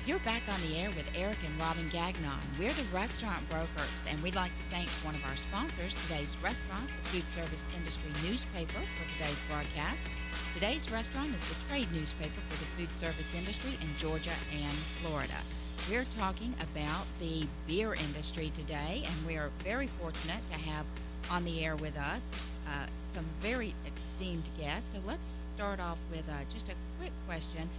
You're back on the air with Eric and Robin Gagnon. We're the restaurant brokers, and we'd like to thank one of our sponsors, Today's Restaurant, the food service industry newspaper, for today's broadcast. Today's Restaurant is the trade newspaper for the food service industry in Georgia and Florida. We're talking about the beer industry today, and we are very fortunate to have on the air with us some very esteemed guests. So let's start off with just a quick question.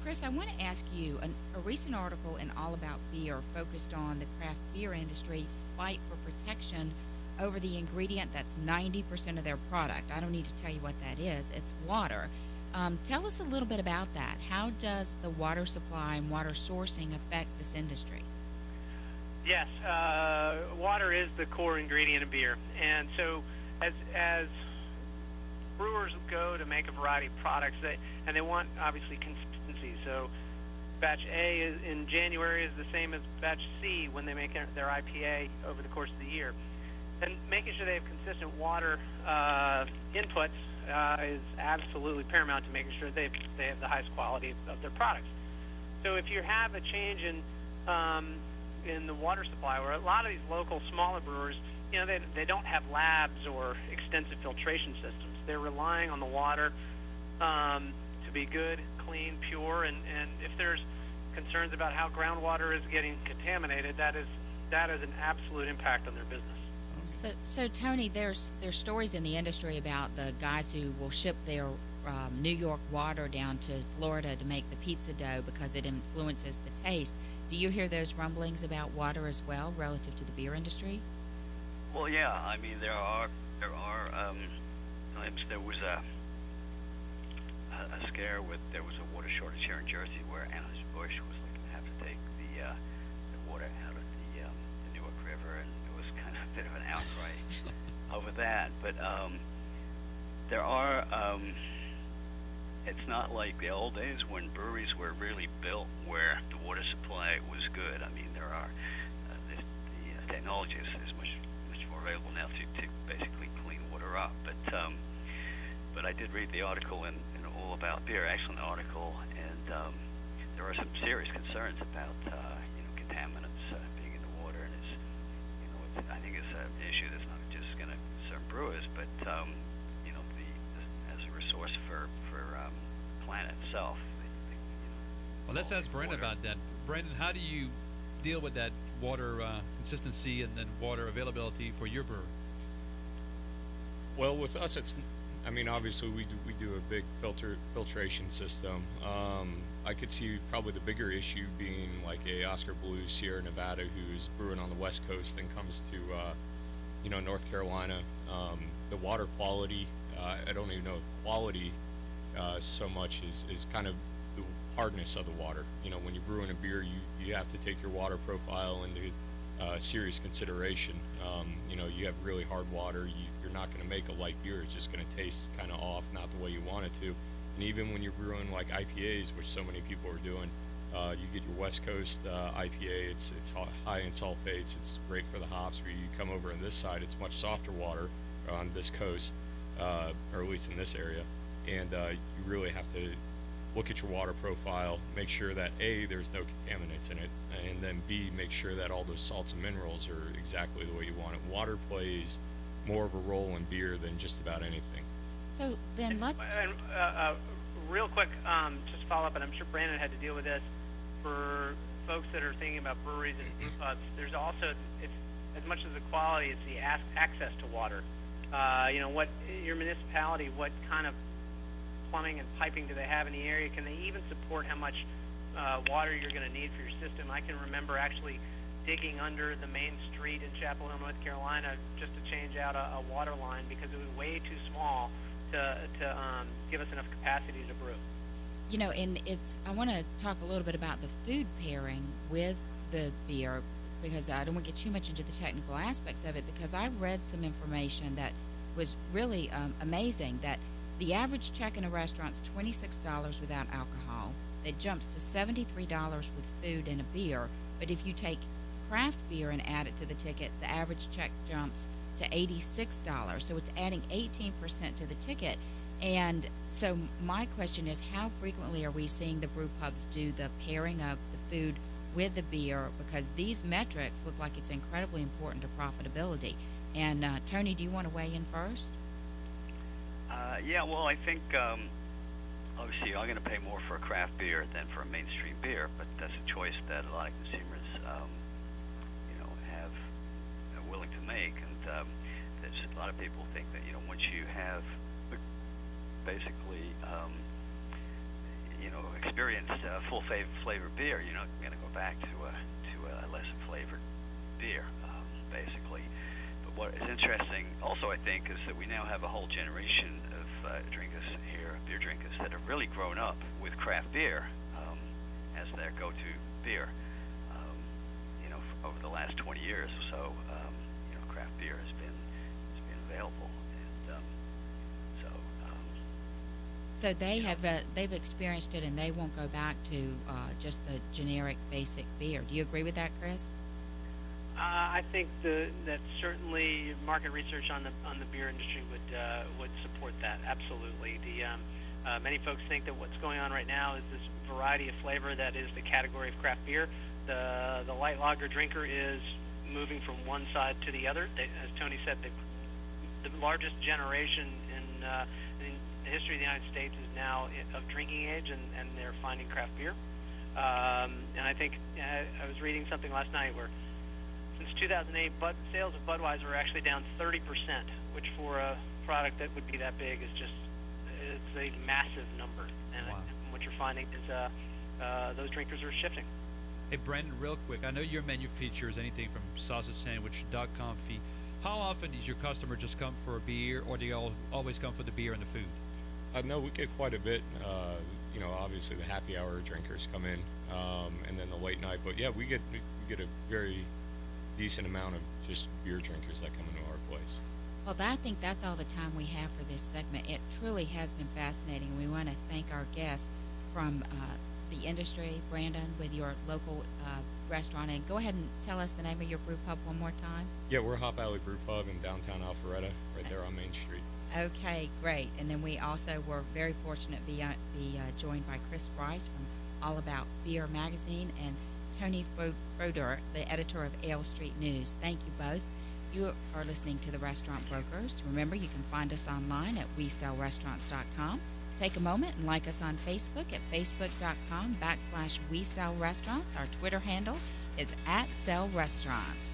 Chris, I want to ask you, a recent article in All About Beer focused on the craft beer industry's fight for protection over the ingredient that's 90% of their product. I don't need to tell you what that is. It's water. Tell us a little bit about that. How does the water supply and water sourcing affect this industry? Yes, water is the core ingredient of beer. And so as brewers go to make a variety of products, they want, obviously, consistency. So batch A in January is the same as batch C when they make their IPA over the course of the year. And making sure they have consistent water inputs is absolutely paramount to making sure they have the highest quality of their products. So if you have a change in the water supply, where a lot of these local smaller brewers, they don't have labs or extensive filtration systems. They're relying on the water to be good, clean, pure, and if there's concerns about how groundwater is getting contaminated, that is an absolute impact on their business. So Tony, there's stories in the industry about the guys who will ship their New York water down to Florida to make the pizza dough because it influences the taste. Do you hear those rumblings about water as well relative to the beer industry? Well, yeah. I mean, there are times there was a scare there was a water shortage here in Jersey where Anheuser-Busch was going to have to take the water out of the Newark River, and it was kind of a bit of an outcry over that. But there are, it's not like the old days when breweries were really built where the water supply was good. I mean, there are, the technology is much more available now to basically clean water up. But I did read the article in All About Beer, excellent article, and there are some serious concerns about contaminants being in the water, and I think it's an issue that's not just going to concern brewers, but as a resource for the planet itself. Well, let's ask Brandon about that. Brandon, how do you deal with that water consistency and then water availability for your brewery? Well, with us, obviously we do a big filtration system. I could see probably the bigger issue being like a Oscar Blue Sierra Nevada who's brewing on the West Coast and comes to North Carolina. The water quality, I don't even know if quality so much is kind of the hardness of the water. When you're brewing a beer, you have to take your water profile into serious consideration. You have really hard water. You're not going to make a light beer. It's just going to taste kind of off, not the way you want it to. And even when you're brewing like IPAs, which so many people are doing, you get your West Coast IPA. It's high in sulfates. It's great for the hops. Where you come over on this side, it's much softer water on this coast, or at least in this area. And you really have to look at your water profile, make sure that A, there's no contaminants in it, and then B, make sure that all those salts and minerals are exactly the way you want it. Water plays more of a role in beer than just about anything. So then let's... real quick, just follow up, and I'm sure Brandon had to deal with this, for folks that are thinking about breweries and brew pubs, there's also, it's as much as the quality, it's the access to water. What your municipality, what kind of plumbing and piping do they have in the area? Can they even support how much water you're going to need for your system? I can remember actually digging under the main street in Chapel Hill, North Carolina, just to change out a water line because it was way too small to give us enough capacity to brew. And I want to talk a little bit about the food pairing with the beer, because I don't want to get too much into the technical aspects of it, because I read some information that was really amazing, that the average check in a restaurant is $26 without alcohol. It jumps to $73 with food and a beer. But if you take craft beer and add it to the ticket, the average check jumps to $86. So it's adding 18% to the ticket. And so my question is, how frequently are we seeing the brew pubs do the pairing of the food with the beer? Because these metrics look like it's incredibly important to profitability. And Tony, do you want to weigh in first? Yeah, well, I think obviously you're going to pay more for a craft beer than for a mainstream beer, but that's a choice that a lot of consumers, are willing to make. And there's a lot of people think that once you have basically experienced full flavored beer, you're not going to go back to a less flavored beer, basically. But what is interesting also, I think, is that we now have a whole generation of drinkers here, beer drinkers, that have really grown up with craft beer as their go-to beer. Over the last 20 years or so, craft beer has been available, and so they've experienced it, and they won't go back to just the generic basic beer. Do you agree with that, Chris? I think that certainly market research on the beer industry would support that. Absolutely. Many folks think that what's going on right now is this variety of flavor that is the category of craft beer. The light lager drinker is moving from one side to the other. As Tony said, the largest generation in the history of the United States is now of drinking age, and they're finding craft beer. And I think I was reading something last night where since 2008, sales of Budweiser are actually down 30%, which for a product that would be that big is it's a massive number. And Wow. what you're finding is those drinkers are shifting. Hey, Brendan, real quick, I know your menu features anything from sausage sandwich, duck confit. How often does your customer just come for a beer, or do you always come for the beer and the food? No, we get quite a bit. Obviously the happy hour drinkers come in, and then the late night. But yeah, we get a very decent amount of just beer drinkers that come into our place. Well, I think that's all the time we have for this segment. It truly has been fascinating. We want to thank our guests from the industry. Brandon, with your local restaurant, and go ahead and tell us the name of your brew pub one more time. Yeah, we're Hop Alley Brewpub in downtown Alpharetta, right there on Main Street. Okay, great. And then we also were very fortunate to be joined by Chris Bryce from All About Beer magazine, and Tony Froder, the editor of Ale Street News. Thank you both. You are listening to The Restaurant Brokers. Remember, you can find us online at WeSellRestaurants.com. Take a moment and like us on Facebook at Facebook.com/WeSellRestaurants. Our Twitter handle is @SellRestaurants.